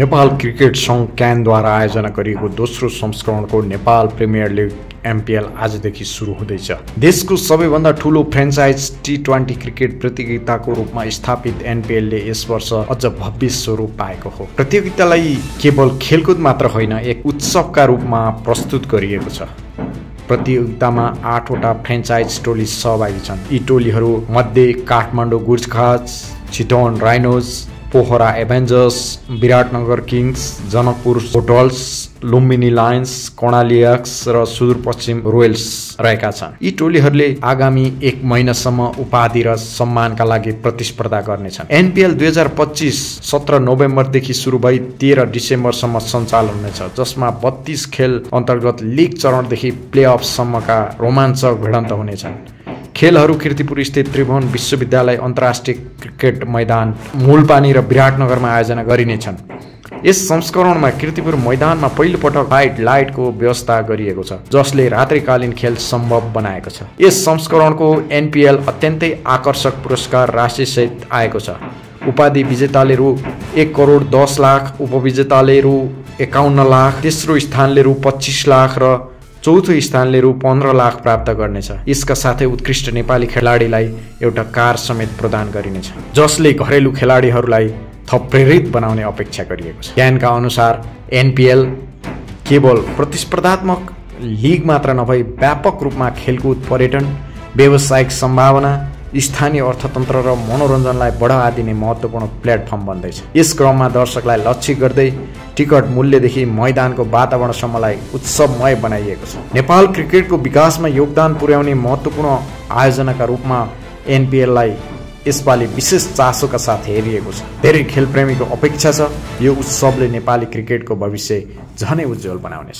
Nepal cricket संघ क्यानद्वारा आयोजना गरिएको दोस्रो संस्करणको नेपाल प्रिमियर लिग एमपीएल आजदेखि सुरु हुँदैछ। देशको सबैभन्दा ठूलो फ्रेन्चाइज टी20 क्रिकेट प्रतियोगिताको रूपमा स्थापित एनपीएलले यस वर्ष अझ भव्य स्वरूप पाएको हो। प्रतियोगितालाई केवल खेलकुद मात्र होइन, एक उत्सवका रूपमा प्रस्तुत गरिएको छ। प्रतियोगितामा 8 वटा फ्रेन्चाइज टोली सहभागी छन्। यी टोलीहरू मध्ये Kathmandu Gujarat, Chitwan Rhinos, Pokhara Avengers, Biratnagar Kings, Janakpur hotels, Lumbini Lions, Karnali Yaks र सुदूरपश्चिम रोयल्स रहेका छन्। यी टोलीहरूले आगामी 1 महिनासम्म उपाधि र सम्मानका लागि प्रतिस्पर्धा गर्नेछन्। एनपीएल 2025 17 नोभेम्बरदेखि सुरु भई 13 डिसेम्बरसम्म सञ्चालन हुनेछ, जसमा 32 खेल अन्तर्गत लिग चरणदेखि प्लेअफसम्मका रोमाञ्चक भिडन्त हुनेछन्। खेलहरू कीर्तिपुर स्थित त्रिभुवन विश्वविद्यालय अन्तर्राष्ट्रिय क्रिकेट मैदान, मूलपानी र विराटनगरमा आयोजना गरिनेछन्। यस संस्करणमा कीर्तिपुर मैदानमा पहिलोपटक लाइटको व्यवस्था गरिएको छ, जसले रात्रिकालीन खेल सम्भव बनाएको छ। यस संस्करणको एनपीएल अत्यन्तै आकर्षक पुरस्कार राशिसहित आएको छ। उपाधि विजेताले रु 1 करोड 10 लाख, उपविजेताले रु 51 लाख, तेस्रो स्थानले रु 25 लाख र चौथो स्थानले रु 15 लाख प्राप्त गर्नेछ। यसका साथै उत्कृष्ट नेपाली खेलाडीलाई एउटा कार समेत प्रदान गरिनेछ, जसले घरेलु खेलाडीहरूलाई थप प्रेरित बनाउने अपेक्षा गरिएको छ। क्यानका अनुसार एनपीएल केवल प्रतिस्पर्धात्मक लिग मात्र नभई व्यापक रूपमा खेलकुद, पर्यटन, व्यावसायिक सम्भावना, स्थानीय अर्थतन्त्र र मनोरञ्जनलाई बढावा दिने महत्त्वपूर्ण प्लेटफर्म बन्दैछ। यस क्रममा दर्शकलाई लक्षित गर्दै टिकट मूल्यदेखि मैदानको वातावरणसम्मलाई उत्सवमय बनाइएको छ। नेपाल क्रिकेटको विकासमा योगदान पुर्याउने महत्त्वपूर्ण आयोजनाका रूपमा एनपीएललाई यसपालि विशेष चासोका साथ हेरिएको छ। धेरै खेलप्रेमीको अपेक्षा छ यो उत्सवले नेपाली क्रिकेटको भविष्य झनै उज्जवल बनाउनेछ।